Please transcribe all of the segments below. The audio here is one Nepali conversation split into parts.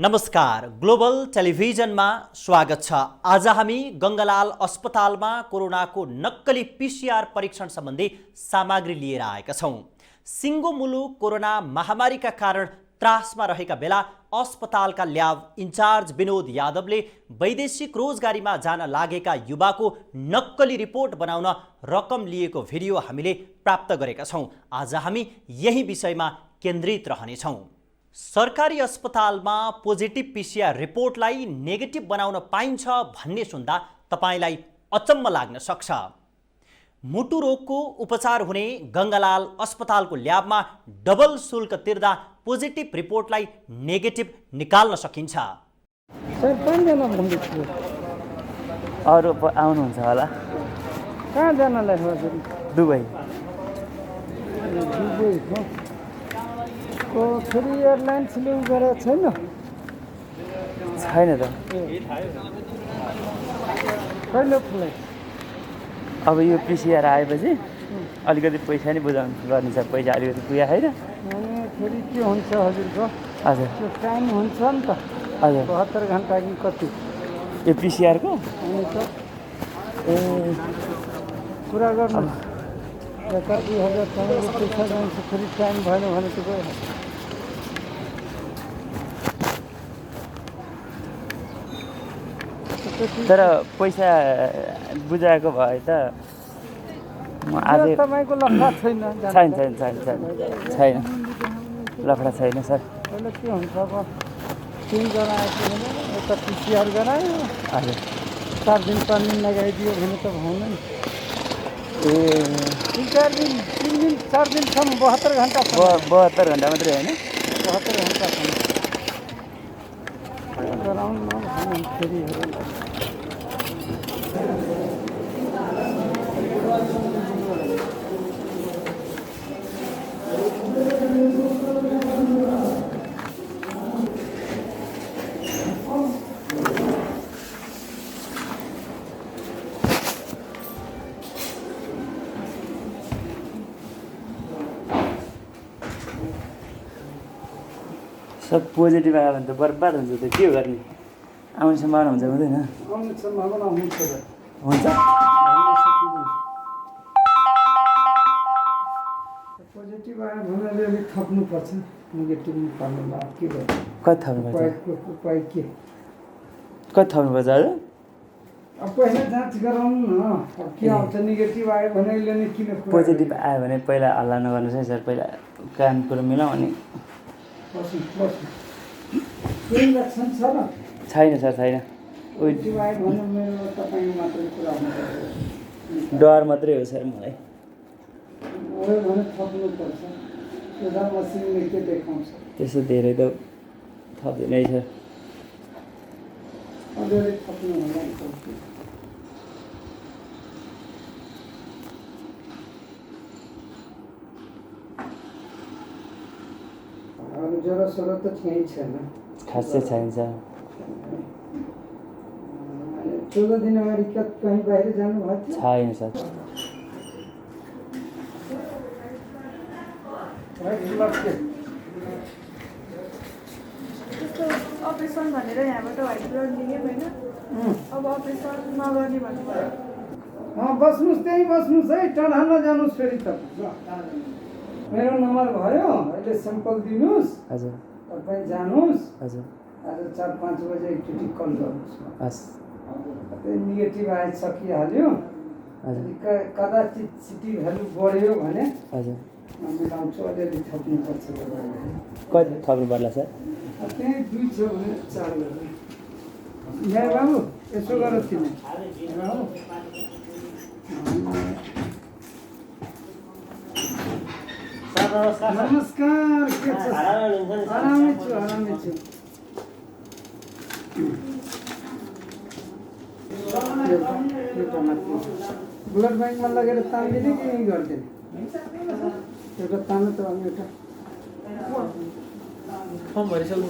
नमस्कार, ग्लोबल टेलिभिजनमा स्वागत छ। आज हामी गङ्गालाल अस्पतालमा कोरोनाको नक्कली पीसीआर परीक्षण सम्बन्धी सामग्री लिएर आएका छौँ। सिङ्गो मुलुक कोरोना महामारीका कारण त्रासमा रहेका बेला अस्पतालका ल्याब इन्चार्ज विनोद यादवले वैदेशिक रोजगारीमा जान लागेका युवाको नक्कली रिपोर्ट बनाउन रकम लिएको भिडियो हामीले प्राप्त गरेका छौँ। आज हामी यही विषयमा केन्द्रित रहनेछौँ। सरकारी अस्पतालमा पोजिटिभ पीसीआर रिपोर्टलाई नेगेटिभ बनाउन पाइन्छ भन्ने सुन्दा तपाईलाई अचम्म लाग्न सक्छ। मुटु रोगको उपचार हुने गङ्गालाल अस्पतालको ल्याबमा डबल शुल्क तिर्दा पोजिटिभ रिपोर्टलाई नेगेटिभ निकाल्न सकिन्छ। अरू आउनुहुन्छ होला? कहाँ जानलाई हजुर? दुबई। को फेरि एयरलाइन्स लिउ गरेको छैन? छैन त। कहिले फ्लाइट? अब यो पीसीआर आएपछि अलिकति पैसा नै बुझाउनु गर्ने छ। पैसा अलिकति पुगेको छैन। अनि फेरि के हुन्छ हजुरको? हजुर त्यो टाइम हुन्छ नि त। हजुर 72 घन्टा कि कति? यो पीसीआरको अनि त ए कुरा गर्नु। 1,000 पैसा जान्छ, फेरि टाइम भएन भने त गयो। तर पैसा बुझाएको भए त म आज तपाईँको लफडा छैन? छैन छैन छैन छैन छैन लफडा छैन सर। पहिला के हुन्छ अब 3 जना आएको भने यता पीसीआर गरायो, हजुर 4 दिन 5 दिन लगाइदियो भने त भएन नि। ए 3 दिन 4 दिनसम्म 72 घन्टा 72 घन्टा मात्रै होइन? 72 घन्टासम्म गराउनु न फेरि हेरौँ। सब पोजिटिभ आयो भने त बर्बाद हुन्छ त। के गर्ने? आउने सम्भावना हुन्छ हुँदैन? आउने सम्भावना हुन्छ त। हुन्छ। पोजिटिभ आयो भने अलिक थप्नुपर्छ, नेगेटिभ निकाल्नुमा के गर्नु? कति थप्नुपर्छ? उपाय के? कति थप्नुपर्छ हजुर? अब पहिला जाँच गराउनु न। अब के आउँछ? नेगेटिभ आयो भने अहिले नै किन? पोजिटिभ आयो भने पहिला हल्ला नगर्नुहोस् है सर। पहिला काम कुरो मिलाउँ अनि इन्जेक्सन छ र? छैन सर छैन। पोजिटिभ आयो भने मेरो तपाईँ मात्रै कुरा हुन्छ। डर मात्रै हो सर मलाई। भयो भने थप्नुपर्छ। त्यो मसिनले के देखाउँछ? त्यस्तो धेरै त थप्दैन है सर। अलिअलि थप्नु होला नि। जरा सोरा त केही छैन, खासै छैन सर। 14 दिन अगाडि कहीँ बाहिर जानुभएको थियो? छैन सर। त्यस्तो अपरेसन भनेर यहाँबाट व्हाइट ब्लड लिएँ होइन। अब अपरेसन नगर्ने भन्नुभयो। बस्नुहोस्, त्यहीँ बस्नुहोस् है, टाढा नजानुहोस्। फेरि त मेरो नम्बर भयो, अहिले स्याम्पल दिनुहोस्। हजुर तपाईँ जानुहोस्। हजुर आज 4-5 बजे एकचोटि कल गर्नुहोस्। हस् नेगेटिभ आइ सकिहाल्यो। हजुर कदाचित सिटी भ्यालु बढ्यो भने हजुर मिलाउँछु। अलिअलि थप्नुपर्छ। कति थप्नु पर्ला सर? त्यही 2 छ भने 4 गर्नु। यहाँ बाबु यसो गर तिमी। नमस्कार। के छ? आरामै छु, आरामै छु। ब्लड ब्याङ्कमा लगेर तानिदिने कि यहीँ गरिदिने? एउटा तान्नु त अनि एउटा फर्म भरिसक्नु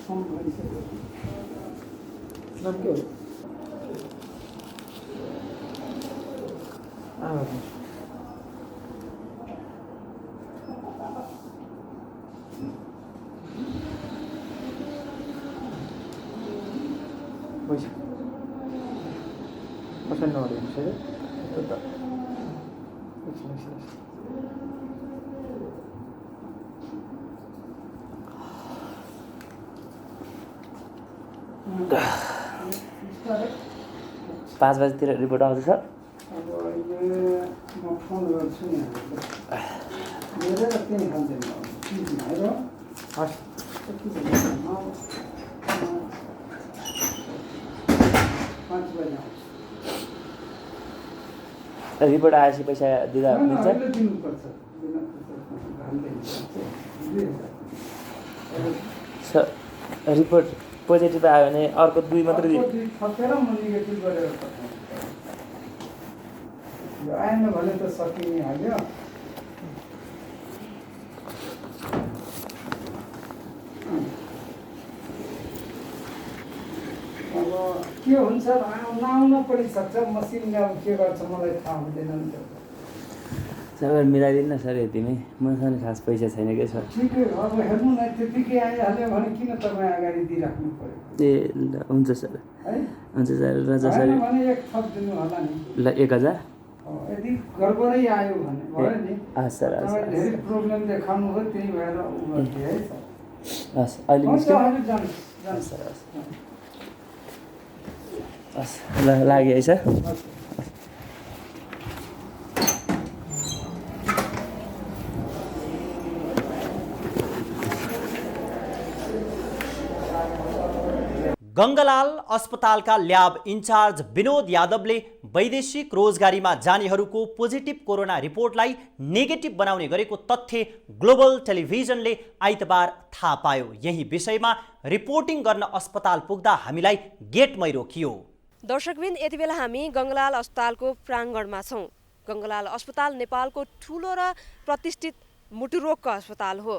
फर्म भरिसक्यो। के हो? पैसा कसरी नआउँछ रे त्यो त एकछिन 5 बजेतिर रिपोर्ट आउँदैछ। अब अहिले म फोन गर्छु नि मेरो त्यही खाँदैन हेर हस् 5 बजे आउँछ रिपोर्ट आएपछि पैसा दिँदा मिल्छ। दिनुपर्छ रिपोर्ट पोजिटिभ आयो भने अर्को 2 मात्रै थपेर म नेगेटिभ गरेर पठाउँछु। यो आएन भने त सकिने हाल्यो। अब के हुन्छ नआउन पनि सक्छ मसिनले अब के गर्छ मलाई थाहा हुँदैन नि त। सर मिलाइदिनु न सर यतिमै मसँग खास पैसा छैन के सर। ठिकै हो अब हेर्नु न त्यतिकै आइहाल्यो भने किन तपाईँ अगाडि दिइराख्नु पर्यो। ए ल हुन्छ सर है हुन्छ सर र जसरी भने एक थप दिनु होला नि। ल 1000 यदि गडबडै आयो भने भयो नि। हस् सर हस् तपाईँ धेरै प्रब्लम देखाउनु हो त्यही भएर उ गर्थेँ है सर। हस् अहिले हुन्छ निस्क्यो। हजुर जानुहोस् सर हस् ल लाग्यो है सर। गङ्गालाल अस्पतालका ल्याब इन्चार्ज विनोद यादवले वैदेशिक रोजगारीमा जानेहरूको पोजिटिभ कोरोना रिपोर्टलाई नेगेटिभ बनाउने गरेको तथ्य ग्लोबल टेलिभिजनले आइतबार थाहा पायो। यही विषयमा रिपोर्टिङ गर्न अस्पताल पुग्दा हामीलाई गेटमै रोकियो। दर्शकबिन यति बेला हामी गङ्गालाल अस्पतालको प्राङ्गणमा छौँ। गङ्गालाल अस्पताल नेपालको ठुलो र प्रतिष्ठित मुटुरोगको अस्पताल हो।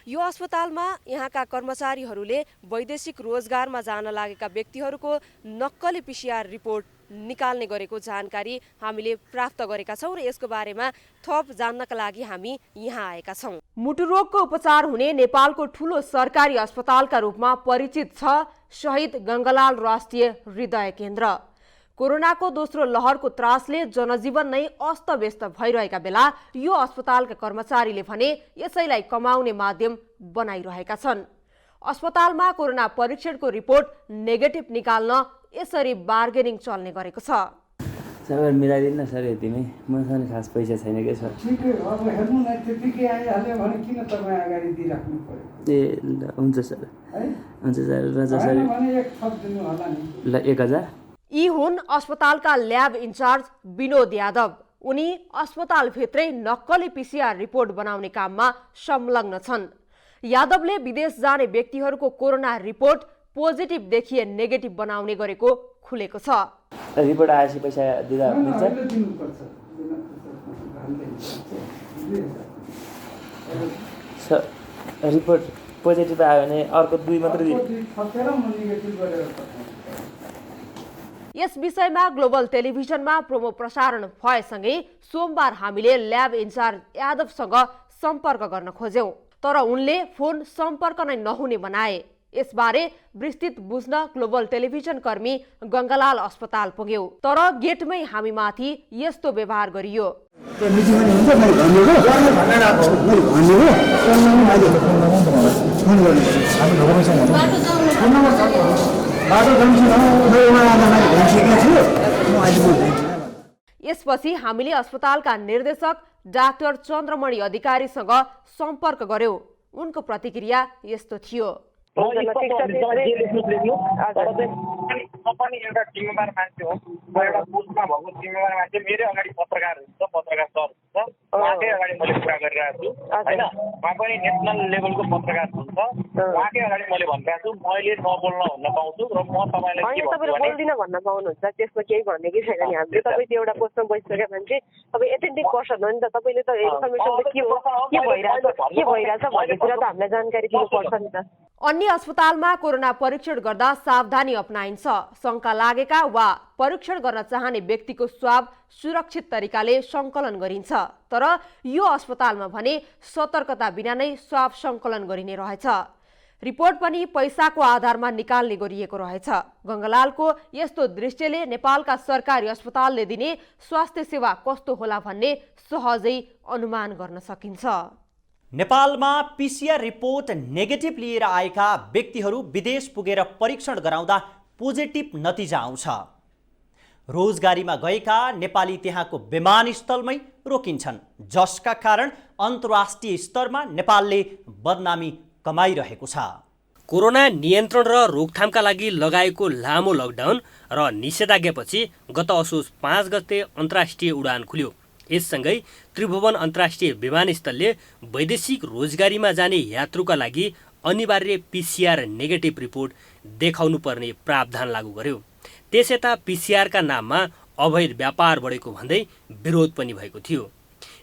यो अस्पतालमा यहाँका कर्मचारीहरूले वैदेशिक रोजगारमा जान लागेका व्यक्तिहरूको नक्कली PCR रिपोर्ट निकाल्ने गरेको जानकारी हामीले प्राप्त गरेका छौँ र यसको बारेमा थप जान्नका लागि हामी यहाँ आएका छौँ। मुटुरोगको उपचार हुने नेपालको ठुलो सरकारी अस्पतालका रूपमा परिचित छ शहीद गङ्गालाल राष्ट्रिय हृदय केन्द्र। कोरोनाको दोस्रो लहरको त्रासले जनजीवन नै अस्तव्यस्त भइरहेका बेला यो अस्पतालका कर्मचारीले भने यसैलाई कमाउने माध्यम बनाइरहेका छन्। अस्पतालमा कोरोना परीक्षणको रिपोर्ट नेगेटिभ निकाल्न यसरी बार्गेनिङ चल्ने गरेको छ। सर मिलाइदिनु न सर यतिमै मसँग खास पैसा छैन के सर। ठिकै हो अब हेर्नु न त्यतिकै आइहाल्यो भने किन तपाईँ अगाडि दिइराख्नु पर्यो। ए ल हुन्छ सर है हुन्छ सर र जसरी भने एक थप दिनु होला नि। ल 1000 यी हुन् अस्पतालका ल्याब इन्चार्ज विनोद यादव। उनी अस्पतालभित्रै नक्कली PCR रिपोर्ट बनाउने काममा संलग्न छन्। यादवले विदेश जाने व्यक्तिहरूको कोरोना रिपोर्ट पोजिटिभ देखिए नेगेटिभ बनाउने गरेको खुलेको छ। रिपोर्ट आएपछि पैसा दिँदा मिल्छ। दिनुपर्छ सर रिपोर्ट पोजिटिभ आयो भने अर्को 2 मात्रै थपेर म नेगेटिभ गरेर पठाउँछु। यस विषयमा ग्लोबल टेलिभिजनमा प्रोमो प्रसारण भएसँगै सोमबार हामीले ल्याब इन्चार्ज यादवसँग सम्पर्क गर्न खोज्यौं, तर उनले फोन सम्पर्क नै नहुने बनाए। यसबारे विस्तृत बुझ्न ग्लोबल टेलिभिजन कर्मी गङ्गालाल अस्पताल पुग्यौं, तर गेटमै हामीमाथि यस्तो व्यवहार गरियो। यसपछि हामीले अस्पतालका निर्देशक डाक्टर चन्द्रमणि अधिकारीसँग सम्पर्क गर्यौं। उनको प्रतिक्रिया यस्तो थियो। पनि एउटा जिम्मेवार मान्छे हो, म एउटा पोस्टमा भएको जिम्मेवार मान्छे। मेरो अगाडि पत्रकार हुन्छ, पत्रकार सर हुन्छ, उहाँकै अगाडि मैले कुरा गरिरहेको छु होइन। उहाँ पनि नेसनल लेभलको पत्रकार हुन्छ, उहाँकै अगाडि मैले भनिरहेको छु मैले नबोल्न भन्न पाउँछु र म तपाईँलाई के भन्छु भने बोल्दिन भन्न पाउनुहुन्छ, त्यसमा केही भन्ने कि छैन नि। हामीले तपाईँ त्यो एउटा पोस्टमा बसिसकेका मान्छे, तपाईँ एथेन्टिक पर्सन हो नि त। तपाईँले त इन्फर्मेसन के भइरहेछ भन्ने कुरा त हामीलाई जानकारी दिनुपर्छ नि त। अन्य अस्पतालमा कोरोना परीक्षण गर्दा सावधानी अपनाइन्छ। शंका लागेका वा परीक्षण गर्न चाहने व्यक्तिको स्वाब सुरक्षित तरिकाले संकलन गरिन्छ। तर यो अस्पतालमा भने सतर्कता बिना नै स्वाब संकलन गरिने रहेछ। रिपोर्ट पनि पैसाको आधारमा निकाल्ने गरिएको रहेछ। गङ्गालालको यस्तो दृश्यले नेपालका सरकारी अस्पतालले दिने स्वास्थ्य सेवा कस्तो होला भन्ने सहजै अनुमान गर्न सकिन्छ। नेपालमा पीसीआर रिपोर्ट नेगेटिभ लिएर आएका व्यक्तिहरू विदेश पुगेर परीक्षण गराउँदा पोजिटिभ नतिजा आउँछ। रोजगारीमा गएका नेपाली त्यहाँको विमानस्थलमै रोकिन्छन्, जसका कारण अन्तर्राष्ट्रिय स्तरमा नेपालले बदनामी कमाइरहेको छ। कोरोना नियन्त्रण र रोकथामका लागि लगाएको लामो लकडाउन र निषेधाज्ञापछि गत असोज 5 गते अन्तर्राष्ट्रिय उडान खुल्यो। यससँगै त्रिभुवन अन्तर्राष्ट्रिय विमानस्थलले वैदेशिक रोजगारीमा जाने यात्रुका लागि अनिवार्य पीसीआर नेगेटिभ रिपोर्ट देखाउनु पर्ने प्रावधान लागू गर्यो। त्यसयता पीसीआरका नाममा अवैध व्यापार बढेको भन्दै विरोध पनि भएको थियो।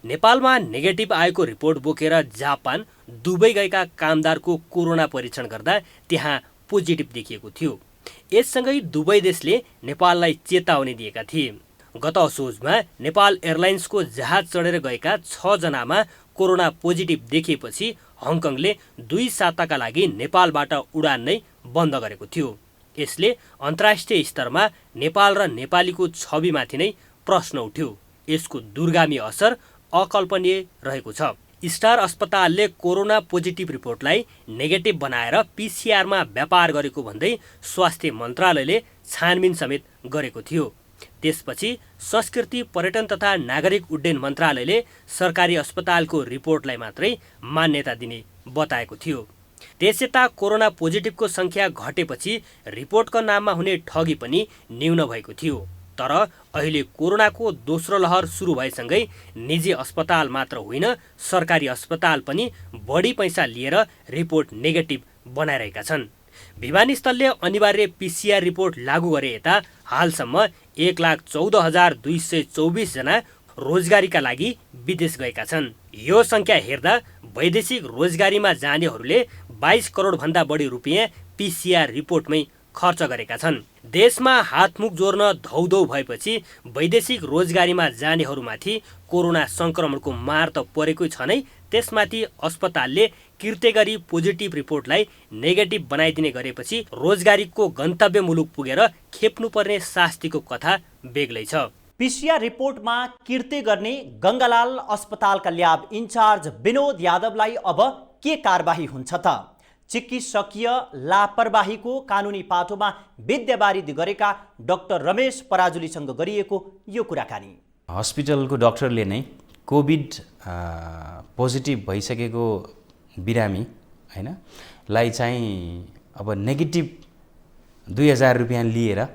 नेपालमा नेगेटिभ आएको रिपोर्ट बोकेर जापान, दुबई गएका कामदारको कोरोना परीक्षण गर्दा त्यहाँ पोजिटिभ देखिएको थियो। यससँगै दुवै देशले नेपाललाई चेतावनी दिएका थिए। गत असोजमा नेपाल एयरलाइन्सको जहाज चढेर गएका 6 जनामा कोरोना पोजिटिभ देखिएपछि हङकङले 2 साताका लागि नेपालबाट उडान नै बन्द गरेको थियो। यसले अन्तर्राष्ट्रिय स्तरमा नेपाल र नेपालीको छविमाथि नै प्रश्न उठ्यो। यसको दूरगामी असर अकल्पनीय रहेको छ। स्टार अस्पतालले कोरोना पोजिटिभ रिपोर्टलाई नेगेटिभ बनाएर पीसीआरमा व्यापार गरेको भन्दै स्वास्थ्य मन्त्रालयले छानबिन समेत गरेको थियो। त्यसपछि संस्कृति, पर्यटन तथा नागरिक उड्डयन मन्त्रालयले सरकारी अस्पतालको रिपोर्टलाई मात्रै मान्यता दिने बताएको थियो। त्यसयता कोरोना पोजिटिभको सङ्ख्या घटेपछि रिपोर्टको नाममा हुने ठगी पनि न्यून भएको थियो। तर अहिले कोरोनाको दोस्रो लहर सुरु भएसँगै निजी अस्पताल मात्र होइन, सरकारी अस्पताल पनि बढी पैसा लिएर रिपोर्ट नेगेटिभ बनाइरहेका छन्। विमानस्थलले अनिवार्य पीसीआर रिपोर्ट लागू गरे यता हालसम्म 1,14,224 जना रोजगारीका लागि विदेश गएका छन्। यो सङ्ख्या हेर्दा वैदेशिक रोजगारीमा जानेहरूले 22 करोडभन्दा बढी रुपियाँ पीसीआर रिपोर्टमै खर्च गरेका छन्। देशमा हातमुख जोड्न धौधौ भएपछि वैदेशिक रोजगारीमा जानेहरूमाथि कोरोना सङ्क्रमणको मार त परेकै छ नै, त्यसमाथि अस्पतालले कृत्य गरी पोजिटिभ रिपोर्टलाई नेगेटिभ बनाइदिने गरेपछि रोजगारीको गन्तव्य मुलुक पुगेर खेप्नुपर्ने शास्तिको कथा बेग्लै छ। पीसीआर रिपोर्टमा कृत्य गर्ने गङ्गालाल अस्पतालका ल्याब इन्चार्ज विनोद यादवलाई अब के कारबाही हुन्छ त? चिकित्सकीय लापरवाहीको कानुनी पाटोमा विद्यावारिधि गरेका डाक्टर रमेश पराजुलीसँग गरिएको यो कुराकानी। हस्पिटलको डाक्टरले नै कोभिड पोजिटिभ भइसकेको बिरामी हैन लाई चाहिँ अब नेगेटिभ 2000 रुपियाँ लिएर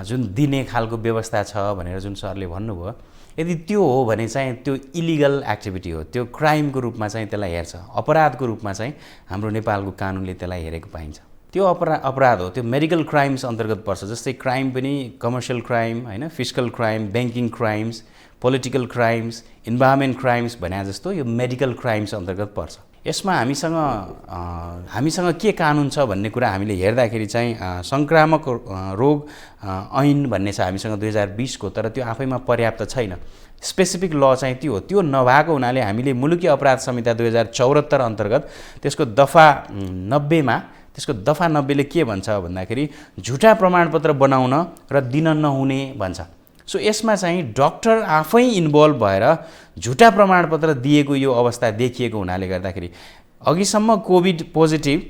जुन दिने खालको व्यवस्था छ भनेर जुन सरले भन्नुभयो, यदि त्यो हो भने चाहिँ त्यो इलिगल एक्टिभिटी हो, त्यो क्राइमको रूपमा चाहिँ त्यसलाई हेर्छ, अपराधको रूपमा चाहिँ हाम्रो नेपालको कानुनले त्यसलाई हेरेको पाइन्छ। त्यो अपराध हो, त्यो मेडिकल क्राइम्स अन्तर्गत पर्छ। जस्तै क्राइम पनि कमर्सियल क्राइम हैन, fiscal crime, banking crimes, political crimes, environment crimes भने जस्तो यो मेडिकल क्राइम्स अन्तर्गत पर्छ। यसमा हामीसँग के कानुन छ भन्ने कुरा हामीले हेर्दाखेरि चाहिँ संक्रामक रोग ऐन भन्ने छ हामीसँग 2020 को, तर त्यो आफैमा पर्याप्त छैन। स्पेसिफिक ल चाहिँ त्यो हो। त्यो नभएको हुनाले हामीले मुलुकी अपराध संहिता 2074 अन्तर्गत त्यसको दफा 90 ले के भन्छ भन्दाखेरि झुटा प्रमाणपत्र बनाउन र दिन नहुने भन्छ। सो यसमा चाहिँ डाक्टर आफै इन्भल्भ भएर झुटा प्रमाणपत्र दिएको यो अवस्था देखिएको हुनाले गर्दाखेरि अघिसम्म कोभिड पोजिटिभ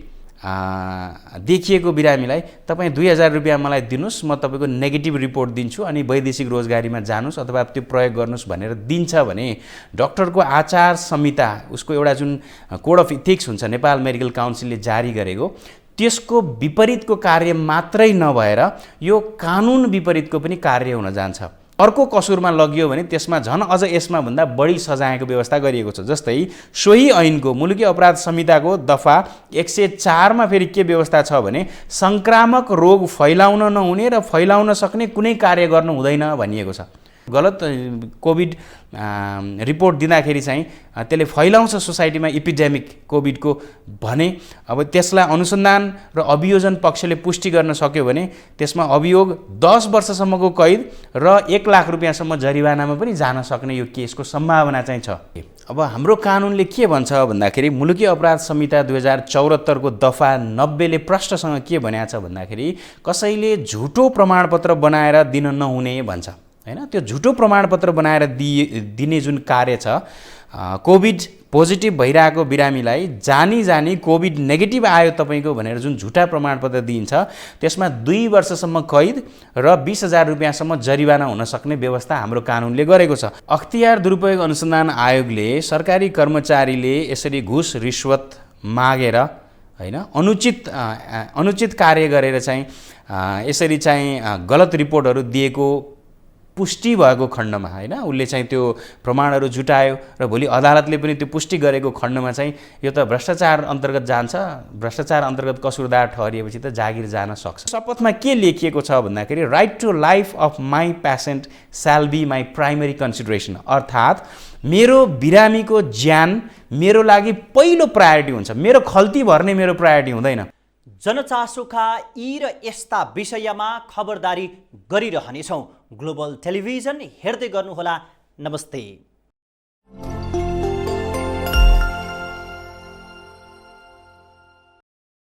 देखिएको बिरामीलाई तपाईँ 2000 रुपियाँ मलाई दिनुस्, म तपाईँको नेगेटिभ रिपोर्ट दिन्छु अनि वैदेशिक रोजगारीमा जानुस् अथवा त्यो प्रयोग गर्नुस् भनेर दिन्छ भने डाक्टरको आचार संहिता, उसको एउटा जुन कोड अफ इथिक्स हुन्छ नेपाल मेडिकल काउन्सिलले जारी गरेको, त्यसको विपरीतको कार्य मात्रै नभएर यो कानुन विपरीतको पनि कार्य हुन जान्छ। अर्को कसुरमा लगियो भने त्यसमा झन् अझ यसमा भन्दा बढी सजायको व्यवस्था गरिएको छ। जस्तै सोही ऐनको मुलुकी अपराध संहिताको दफा 104 मा फेरि के व्यवस्था छ भने संक्रामक रोग फैलाउन नहुने र फैलाउन सक्ने कुनै कार्य गर्नु हुँदैन भनिएको छ। गलत कोभिड रिपोर्ट दिँदाखेरि चाहिँ त्यसले फैलाउँछ सोसाइटीमा इपिडेमिक कोभिडको भने अब त्यसलाई अनुसन्धान र अभियोजन पक्षले पुष्टि गर्न सक्यो भने त्यसमा अभियोग 10 वर्षसम्मको कैद र 1 लाख रुपियाँसम्म जरिवानामा पनि जान सक्ने यो केसको सम्भावना चाहिँ छ। अब हाम्रो कानुनले के भन्छ भन्दाखेरि मुलुकी अपराध संहिता 2074 को दफा 90 ले प्रष्टसँग के भनेको छ भन्दाखेरि कसैले झुटो प्रमाणपत्र बनाएर दिन नहुने भन्छ हैन। त्यो झुटो प्रमाणपत्र बनाएर दिने जुन कार्य छ कोभिड पोजिटिभ भइरहेको बिरामीलाई जानी जानी कोभिड नेगेटिभ आयो तपाईको भनेर जुन झुटा प्रमाणपत्र दिइन्छ त्यसमा 2 वर्षसम्म कैद र 20,000 रुपियाँसम्म जरिवाना हुन सक्ने व्यवस्था हाम्रो कानुनले गरेको छ। अख्तियार दुरुपयोग अनुसन्धान आयोगले सरकारी कर्मचारीले यसरी घुस रिश्वत मागेर हैन अनुचित कार्य गरेर चाहिँ यसरी चाहिँ गलत रिपोर्टहरू दिएको पुष्टि भएको खण्डमा हैन उसले चाहिँ त्यो प्रमाणहरू जुटायो र भोलि अदालतले पनि त्यो पुष्टि गरेको खण्डमा चाहिँ यो त भ्रष्टाचार अन्तर्गत जान्छ। भ्रष्टाचार अन्तर्गत कसुरदार ठहरिएपछि त जागिर जान सक्छ। शपथमा के लेखिएको छ भन्दाखेरि right to life of my patient shall be my primary consideration, अर्थात् मेरो बिरामीको ज्यान मेरो लागि पहिलो प्रायोरिटी हुन्छ, मेरो खल्ती भर्ने मेरो प्रायोरिटी हुँदैन। जनचासोका यी र यस्ता विषयमा खबरदारी गरिरहनेछौँ। ग्लोबल टेलिभिजन हेर्दै गर्नुहोला। नमस्ते।